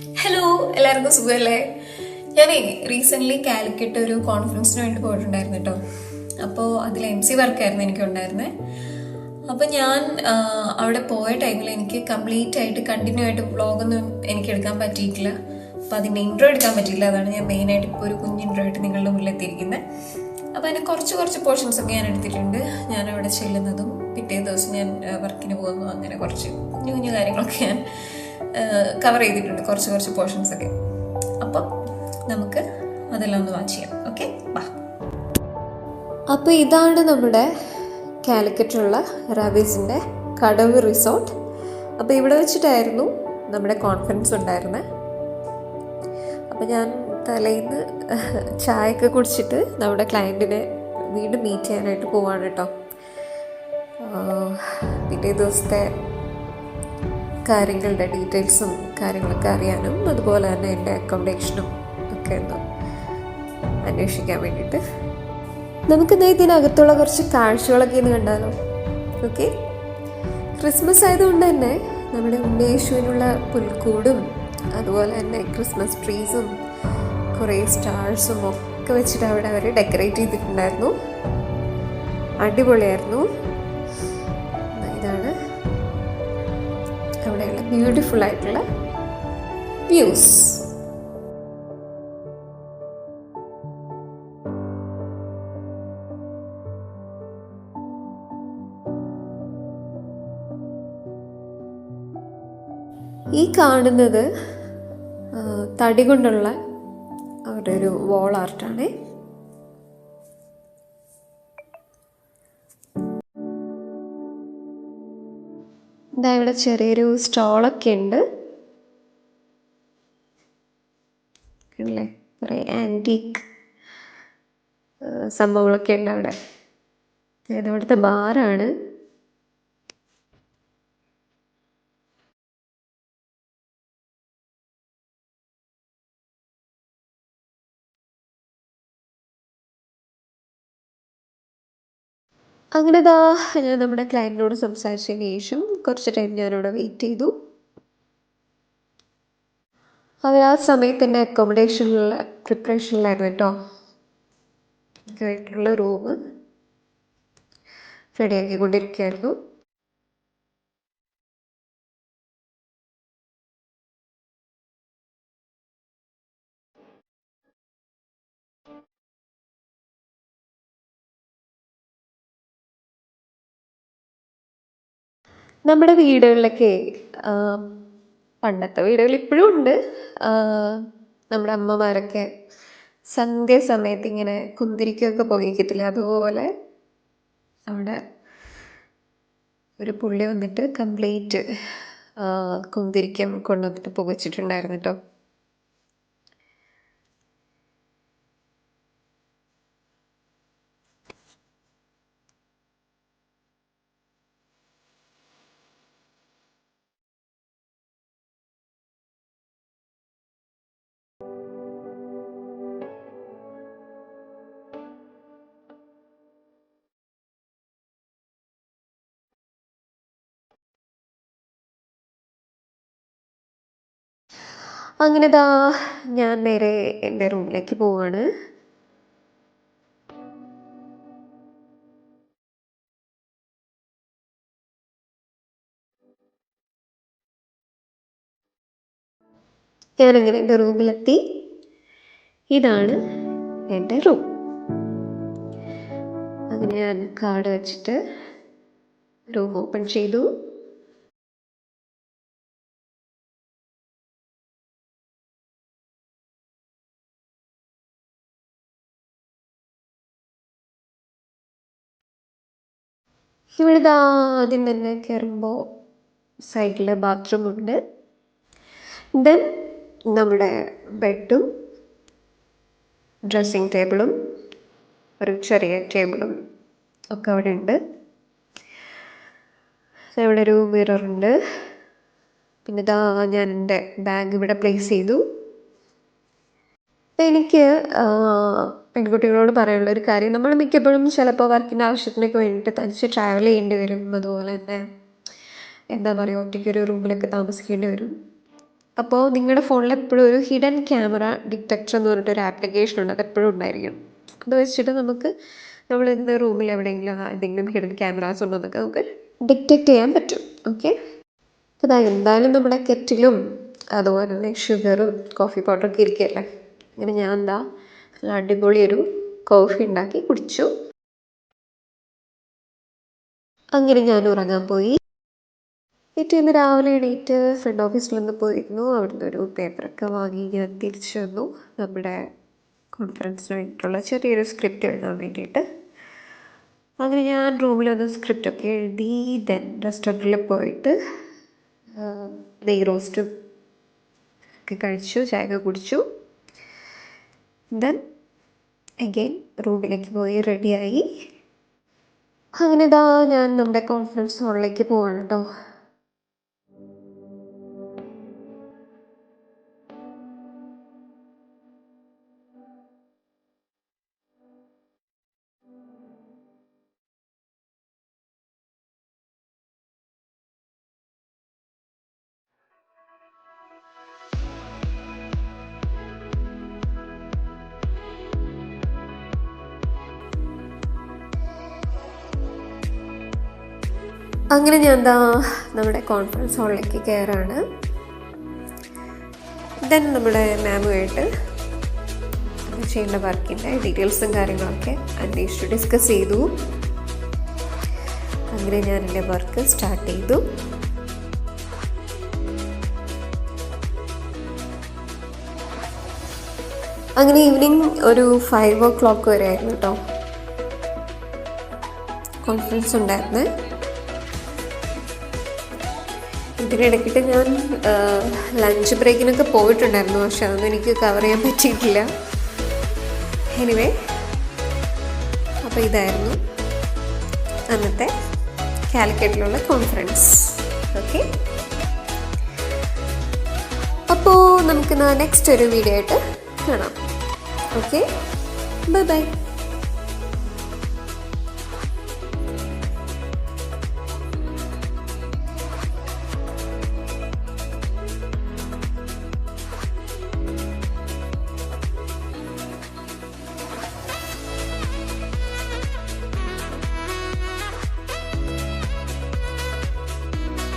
Hello, എല്ലാവർക്കും സുഖമല്ലേ? ഞാനേ റീസെൻ്റ്ലി കാലിക്കറ്റ് ഒരു കോൺഫറൻസിന് വേണ്ടി പോയിട്ടുണ്ടായിരുന്നു കേട്ടോ. അപ്പോൾ അതിൽ MC വർക്കായിരുന്നു എനിക്കുണ്ടായിരുന്നത്. അപ്പോൾ ഞാൻ അവിടെ പോയ ടൈമിൽ എനിക്ക് കംപ്ലീറ്റ് ആയിട്ട് കണ്ടിന്യൂ ആയിട്ട് വ്ളോഗൊന്നും എനിക്ക് എടുക്കാൻ പറ്റിയിട്ടില്ല. അപ്പോൾ അതിൻ്റെ ഇൻട്രോ എടുക്കാൻ പറ്റിയില്ല. അതാണ് ഞാൻ മെയിനായിട്ട് ഇപ്പോൾ ഒരു കുഞ്ഞ് ഇൻട്രോ ആയിട്ട് നിങ്ങളുടെ മുന്നിൽ എത്തിയിരിക്കുന്നത്. അപ്പോൾ അതിൻ്റെ കുറച്ച് പോർഷൻസ് ഒക്കെ ഞാൻ എടുത്തിട്ടുണ്ട്. ഞാൻ അവിടെ ചെല്ലുന്നതും പിറ്റേ ദിവസം ഞാൻ വർക്കിന് പോകുന്നു, അങ്ങനെ കുറച്ച് കുഞ്ഞു കാര്യങ്ങളൊക്കെ ഞാൻ കവർ ചെയ്തിട്ടുണ്ട്, കുറച്ച് പോർഷൻസ് ഒക്കെ. അപ്പം നമുക്ക് അതെല്ലാം ഒന്ന് വാച്ച് ചെയ്യാം. ഓക്കെ, വാ. അപ്പോൾ ഇതാണ് നമ്മുടെ കാലിക്കറ്റുള്ള റവീസിൻ്റെ കടവ് റിസോർട്ട്. അപ്പോൾ ഇവിടെ വെച്ചിട്ടായിരുന്നു നമ്മുടെ കോൺഫറൻസ് ഉണ്ടായിരുന്നത്. അപ്പോൾ ഞാൻ തലേന്ന് ചായയൊക്കെ കുടിച്ചിട്ട് നമ്മുടെ ക്ലയൻറ്റിനെ വീണ്ടും മീറ്റ് ചെയ്യാനായിട്ട് പോവാണ് കേട്ടോ. പിറ്റേ ദിവസത്തെ കാര്യങ്ങളുടെ ഡീറ്റെയിൽസും കാര്യങ്ങളൊക്കെ അറിയാനും അതുപോലെ തന്നെ എൻ്റെ അക്കോമഡേഷനും ഒക്കെ ഒന്ന് അന്വേഷിക്കാൻ വേണ്ടിയിട്ട് നമുക്കിന്ന് ഇതിനകത്തുള്ള കുറച്ച് കാഴ്ചകളൊക്കെ ഇന്ന് കണ്ടാലോ. ഓക്കെ, ക്രിസ്മസ് ആയതുകൊണ്ട് തന്നെ നമ്മുടെ ഉണ്ണിയേശുവിനുള്ള പുൽക്കൂടും അതുപോലെ തന്നെ ക്രിസ്മസ് ട്രീസും കുറേ സ്റ്റാർസും ഒക്കെ വെച്ചിട്ട് അവിടെ അവർ ഡെക്കറേറ്റ് ചെയ്തിട്ടുണ്ടായിരുന്നു. അടിപൊളിയായിരുന്നു. ഇതാണ് അവിടെയുള്ള ബ്യൂട്ടിഫുൾ ആയിട്ടുള്ള വ്യൂസ്. ഈ കാണുന്നത് തടി കൊണ്ടുള്ള അവരുടെ ഒരു വോൾ ആർട്ടാണ്. ഇതാ ഇവിടെ ചെറിയൊരു സ്റ്റോളൊക്കെ ഉണ്ട് അല്ലേ, കുറേ ആൻറ്റീക്ക് സംഭവങ്ങളൊക്കെ ഉണ്ട് അവിടെ. ഇവിടുത്തെ ബാറാണ്. അങ്ങനെ ഞാൻ നമ്മുടെ ക്ലയൻറ്റിനോട് സംസാരിച്ചതിന് ശേഷം കുറച്ച് ടൈം ഞാനവിടെ വെയിറ്റ് ചെയ്തു. അവർ ആ സമയത്ത് എൻ്റെ അക്കോമഡേഷനിലുള്ള പ്രിപ്പറേഷനിലായിരുന്നു കേട്ടോ. ആയിട്ടുള്ള റൂം റെഡിയാക്കിക്കൊണ്ടിരിക്കുകയായിരുന്നു. നമ്മുടെ വീടുകളിലൊക്കെ പണ്ടത്തെ വീടുകൾ ഇപ്പോഴും ഉണ്ട്. നമ്മുടെ അമ്മമാരൊക്കെ സന്ധ്യാസമയത്ത് ഇങ്ങനെ കുന്തിരിക്കൊക്കെ പുകയ്ക്കത്തില്ല, അതുപോലെ അവിടെ ഒരു പുള്ളി വന്നിട്ട് കംപ്ലീറ്റ് കുന്തിരിക്കം കൊണ്ടുവന്നിട്ട് പുകച്ചിട്ടുണ്ടായിരുന്നു കേട്ടോ. അങ്ങനെ ഞാൻ നേരെ എൻ്റെ റൂമിലേക്ക് പോവാണ്. ഞാനങ്ങനെ എൻ്റെ റൂമിലെത്തി. ഇതാണ് എൻ്റെ റൂം. അങ്ങനെ ഞാൻ കാർഡ് വെച്ചിട്ട് റൂം ഓപ്പൺ ചെയ്തു. ഇവിടെ ആദ്യം തന്നെ കയറുമ്പോൾ സൈഡിൽ ബാത്റൂം ഉണ്ട്. ദെൻ നമ്മുടെ ബെഡും ഡ്രസ്സിങ് ടേബിളും ഒരു ചെറിയ ടേബിളും ഒക്കെ അവിടെ ഉണ്ട്. ഇവിടെ ഒരു മിററുണ്ട്. പിന്നെ ഞാൻ എൻ്റെ ബാഗ് ഇവിടെ പ്ലേസ് ചെയ്തു. എനിക്ക് പെൺകുട്ടികളോട് പറയാനുള്ള ഒരു കാര്യം, നമ്മൾ മിക്കപ്പോഴും ചിലപ്പോൾ വർക്കിൻ്റെ ആവശ്യത്തിനൊക്കെ വേണ്ടിയിട്ട് തനിച്ച് ട്രാവൽ ചെയ്യേണ്ടി വരും. അതുപോലെ തന്നെ എന്താ പറയുക, ഒറ്റയ്ക്കൊരു റൂമിലൊക്കെ താമസിക്കേണ്ടി വരും. അപ്പോൾ നിങ്ങളുടെ ഫോണിൽ എപ്പോഴും ഒരു ഹിഡൻ ക്യാമറ ഡിറ്റക്ടർ എന്ന് പറഞ്ഞിട്ടൊരു ആപ്ലിക്കേഷൻ ഉണ്ട്, അതെപ്പോഴും ഉണ്ടായിരിക്കണം. അത് വെച്ചിട്ട് നമുക്ക് നമ്മൾ ഇന്ന് റൂമിൽ എവിടെയെങ്കിലും എന്തെങ്കിലും ഹിഡൻ ക്യാമറാസ് ഉണ്ടോ എന്നൊക്കെ നമുക്ക് ഡിറ്റക്റ്റ് ചെയ്യാൻ പറ്റും. ഓക്കെ, അപ്പോൾ അതാ എന്തായാലും നമ്മുടെ കെറ്റിലും അതുപോലെ തന്നെ ഷുഗറും കോഫി പൗഡറൊക്കെ ഇരിക്കുകയല്ലേ. അങ്ങനെ ഞാൻ എന്താ അടിപൊളി ഒരു കോഫി ഉണ്ടാക്കി കുടിച്ചു. അങ്ങനെ ഞാൻ ഉറങ്ങാൻ പോയി. പിറ്റേന്ന് രാവിലെ എണീറ്റ് ഫ്രണ്ട് ഓഫീസിൽ നിന്ന് പോയിരുന്നു. അവിടുന്ന് ഒരു പേപ്പറൊക്കെ വാങ്ങി ഞാൻ തിരിച്ചു വന്നു നമ്മുടെ കോൺഫറൻസിന് വേണ്ടിയിട്ടുള്ള ചെറിയൊരു സ്ക്രിപ്റ്റ് എഴുതാൻ വേണ്ടിയിട്ട്. അങ്ങനെ ഞാൻ റൂമിൽ വന്ന് സ്ക്രിപ്റ്റൊക്കെ എഴുതി. ദെൻ റെസ്റ്റോറൻറ്റിൽ പോയിട്ട് നെയ് റോസ്റ്റും ഒക്കെ കഴിച്ചു, ചായയൊക്കെ കുടിച്ചു. ദെൻ അഗെയിൻ റൂമിലേക്ക് പോയി റെഡിയായി. അങ്ങനെ ഇതാ ഞാൻ നമ്മുടെ കോൺഫറൻസ് ഹാളിലേക്ക് പോവാണ് കേട്ടോ. അങ്ങനെ ഞാൻ എന്താ നമ്മുടെ കോൺഫറൻസ് ഹാളിലേക്ക് കയറാണ്. ദെൻ നമ്മുടെ മാമുമായിട്ട് ചെയ്യേണ്ട വർക്കിൻ്റെ ഡീറ്റെയിൽസും കാര്യങ്ങളൊക്കെ അന്വേഷിച്ചു ഡിസ്കസ് ചെയ്തു. അങ്ങനെ ഞാൻ എൻ്റെ വർക്ക് സ്റ്റാർട്ട് ചെയ്തു. അങ്ങനെ ഈവനിങ് ഒരു 5 o'clock വരെ ആയിരുന്നു കേട്ടോ കോൺഫറൻസ് ഉണ്ടായിരുന്നത്. ഇതിനിടയ്ക്കിട്ട് ഞാൻ ലഞ്ച് ബ്രേക്കിനൊക്കെ പോയിട്ടുണ്ടായിരുന്നു, പക്ഷെ അതൊന്നും എനിക്ക് കവർ ചെയ്യാൻ പറ്റിയിട്ടില്ല. എനിവേ, അപ്പോൾ ഇതായിരുന്നു അന്നത്തെ കാലിക്കറ്റിലുള്ള കോൺഫറൻസ്. ഓക്കെ, അപ്പോൾ നമുക്ക് നെക്സ്റ്റ് ഒരു വീഡിയോ ആയിട്ട് കാണാം. Okay, bye bye.